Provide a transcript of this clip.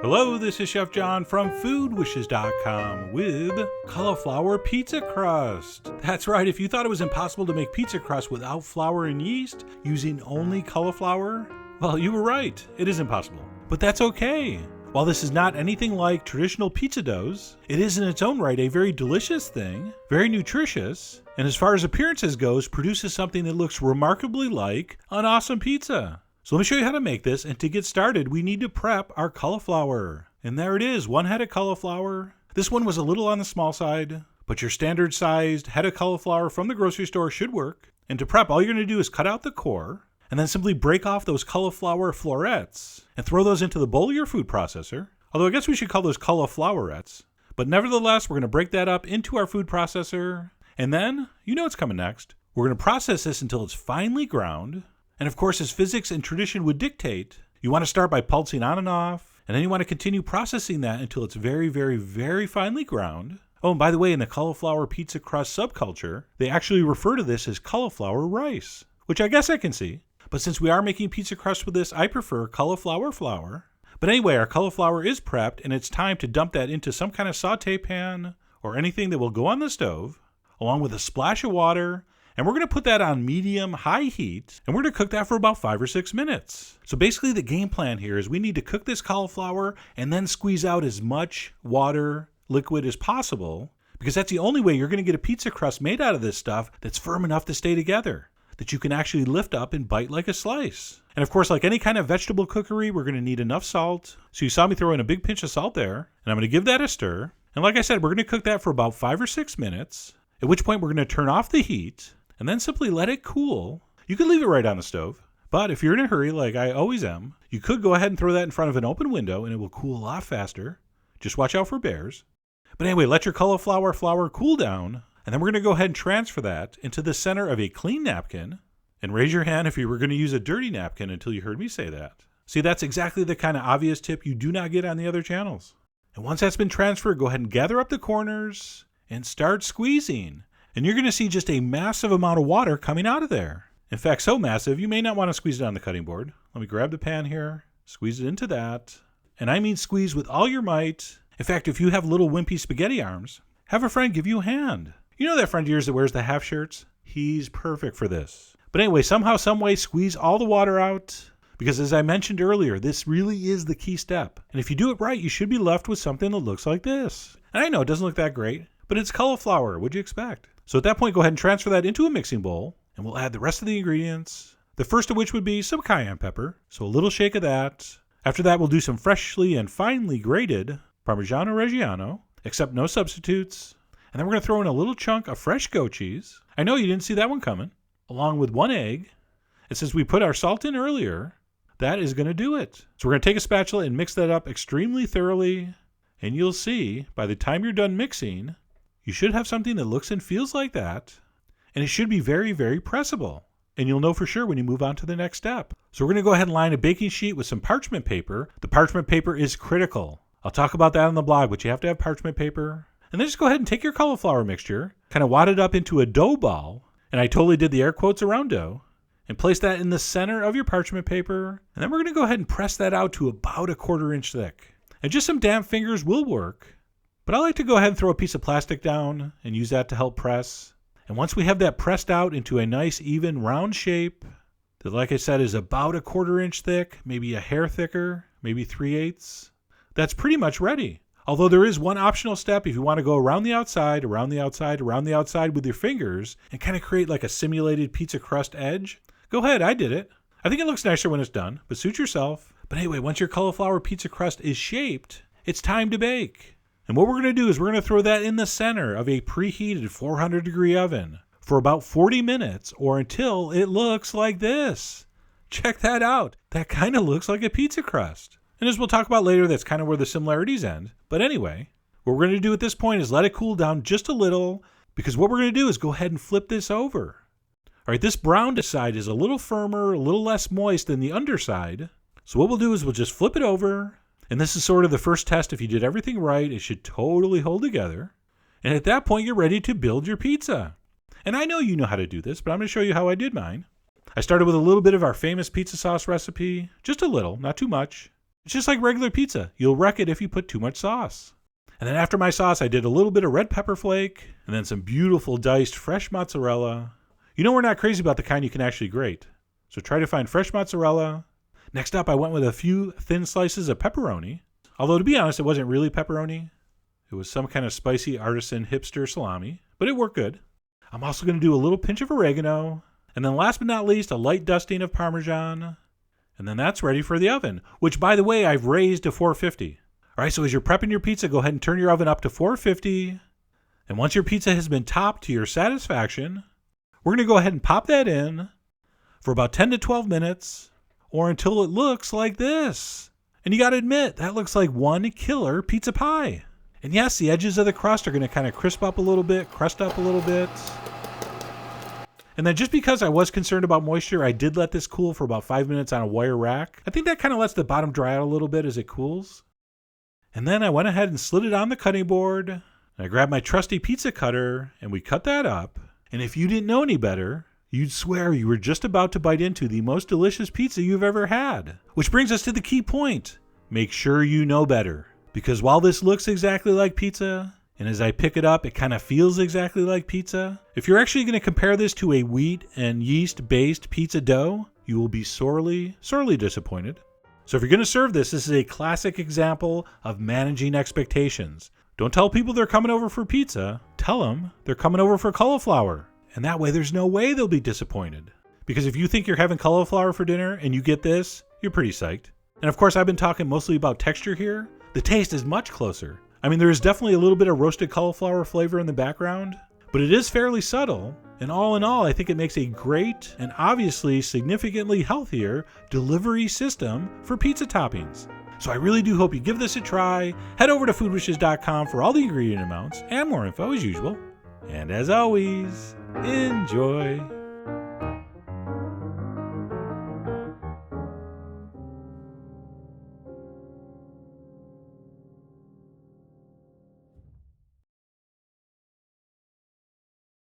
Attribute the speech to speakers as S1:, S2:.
S1: Hello, this is Chef John from foodwishes.com with cauliflower pizza crust. That's right, if you thought it was impossible to make pizza crust without flour and yeast using only cauliflower, well, you were right, it is impossible. But that's okay. While this is not anything like traditional pizza doughs, it is in its own right a very delicious thing, very nutritious, and as far as appearances goes, produces something that looks remarkably like an awesome pizza. So let me show you how to make this, and to get started, we need to prep our cauliflower. And there it is, one head of cauliflower. This one was a little on the small side, but your standard sized head of cauliflower from the grocery store should work. And to prep, all you're going to do is cut out the core, and then simply break off those cauliflower florets, and throw those into the bowl of your food processor. Although I guess we should call those cauliflowerettes. But nevertheless, we're going to break that up into our food processor, and then, you know what's coming next. We're going to process this until it's finely ground. And of course, as physics and tradition would dictate, you want to start by pulsing on and off, and then you want to continue processing that until it's very, very, very finely ground. Oh, and by the way, in the cauliflower pizza crust subculture, they actually refer to this as cauliflower rice, which I guess I can see. But since we are making pizza crust with this, I prefer cauliflower flour. But anyway, our cauliflower is prepped, and it's time to dump that into some kind of saute pan or anything that will go on the stove, along with a splash of water. And we're going to put that on medium-high heat, and we're going to cook that for about 5 or 6 minutes. So basically the game plan here is we need to cook this cauliflower and then squeeze out as much water, liquid as possible, because that's the only way you're going to get a pizza crust made out of this stuff that's firm enough to stay together, that you can actually lift up and bite like a slice. And of course, like any kind of vegetable cookery, we're going to need enough salt. So you saw me throw in a big pinch of salt there, and I'm going to give that a stir. And like I said, we're going to cook that for about 5 or 6 minutes, at which point we're going to turn off the heat, and then simply let it cool. You could leave it right on the stove, but if you're in a hurry, like I always am, you could go ahead and throw that in front of an open window and it will cool a lot faster. Just watch out for bears. But anyway, let your cauliflower flour cool down, and then we're going to go ahead and transfer that into the center of a clean napkin. And raise your hand if you were going to use a dirty napkin until you heard me say that. See, that's exactly the kind of obvious tip you do not get on the other channels. And once that's been transferred, go ahead and gather up the corners and start squeezing. And you're going to see just a massive amount of water coming out of there. In fact, so massive, you may not want to squeeze it on the cutting board. Let me grab the pan here, squeeze it into that. And I mean squeeze with all your might. In fact, if you have little wimpy spaghetti arms, have a friend give you a hand. You know that friend of yours that wears the half shirts? He's perfect for this. But anyway, somehow, some way, squeeze all the water out. Because as I mentioned earlier, this really is the key step. And if you do it right, you should be left with something that looks like this. And I know it doesn't look that great, but it's cauliflower. What'd you expect? So at that point, go ahead and transfer that into a mixing bowl, and we'll add the rest of the ingredients, the first of which would be some cayenne pepper, so a little shake of that. After that, we'll do some freshly and finely grated Parmigiano Reggiano, except no substitutes. And then we're going to throw in a little chunk of fresh goat cheese. I know you didn't see that one coming, along with 1 egg. And since we put our salt in earlier, that is going to do it. So we're going to take a spatula and mix that up extremely thoroughly, and you'll see, by the time you're done mixing, you should have something that looks and feels like that, and it should be very, very pressable. And you'll know for sure when you move on to the next step. So we're going to go ahead and line a baking sheet with some parchment paper. The parchment paper is critical. I'll talk about that on the blog, but you have to have parchment paper. And then just go ahead and take your cauliflower mixture, kind of wad it up into a dough ball, and I totally did the air quotes around dough, and place that in the center of your parchment paper. And then we're going to go ahead and press that out to about 1/4 inch thick. And just some damp fingers will work. But I like to go ahead and throw a piece of plastic down and use that to help press. And once we have that pressed out into a nice, even, round shape that, like I said, is about 1/4 inch thick, maybe a hair thicker, maybe 3/8, that's pretty much ready. Although there is one optional step if you want to go around the outside, around the outside, around the outside with your fingers and kind of create like a simulated pizza crust edge. Go ahead, I did it. I think it looks nicer when it's done, but suit yourself. But anyway, once your cauliflower pizza crust is shaped, it's time to bake. And what we're going to do is we're going to throw that in the center of a preheated 400-degree oven for about 40 minutes or until it looks like this. Check that out. That kind of looks like a pizza crust. And as we'll talk about later, that's kind of where the similarities end. But anyway, what we're going to do at this point is let it cool down just a little, because what we're going to do is go ahead and flip this over. All right, this brown side is a little firmer, a little less moist than the underside. So what we'll do is we'll just flip it over. And this is sort of the first test. If you did everything right, it should totally hold together. And at that point, you're ready to build your pizza. And I know you know how to do this, but I'm going to show you how I did mine. I started with a little bit of our famous pizza sauce recipe, just a little, not too much. It's just like regular pizza. You'll wreck it if you put too much sauce. And then after my sauce, I did a little bit of red pepper flake, and then some beautiful diced fresh mozzarella. You know we're not crazy about the kind you can actually grate, so try to find fresh mozzarella. Next up, I went with a few thin slices of pepperoni. Although to be honest, it wasn't really pepperoni. It was some kind of spicy artisan hipster salami, but it worked good. I'm also going to do a little pinch of oregano, and then last but not least, a light dusting of Parmesan. And then that's ready for the oven, which by the way, I've raised to 450. All right, so as you're prepping your pizza, go ahead and turn your oven up to 450. And once your pizza has been topped to your satisfaction, we're going to go ahead and pop that in for about 10 to 12 minutes or until it looks like this. And you got to admit, that looks like one killer pizza pie. And yes, the edges of the crust are going to kind of crisp up a little bit, crust up a little bit. And then just because I was concerned about moisture, I did let this cool for about 5 minutes on a wire rack. I think that kind of lets the bottom dry out a little bit as it cools. And then I went ahead and slid it on the cutting board. And I grabbed my trusty pizza cutter and we cut that up. And if you didn't know any better, you'd swear you were just about to bite into the most delicious pizza you've ever had. Which brings us to the key point. Make sure you know better. Because while this looks exactly like pizza, and as I pick it up, it kind of feels exactly like pizza. If you're actually going to compare this to a wheat and yeast-based pizza dough, you will be sorely, sorely disappointed. So if you're going to serve this, this is a classic example of managing expectations. Don't tell people they're coming over for pizza. Tell them they're coming over for cauliflower. And that way there's no way they'll be disappointed. Because if you think you're having cauliflower for dinner and you get this, you're pretty psyched. And of course, I've been talking mostly about texture here. The taste is much closer. I mean, there is definitely a little bit of roasted cauliflower flavor in the background, but it is fairly subtle. And all in all, I think it makes a great and obviously significantly healthier delivery system for pizza toppings. So I really do hope you give this a try. Head over to foodwishes.com for all the ingredient amounts and more info as usual. And as always, enjoy.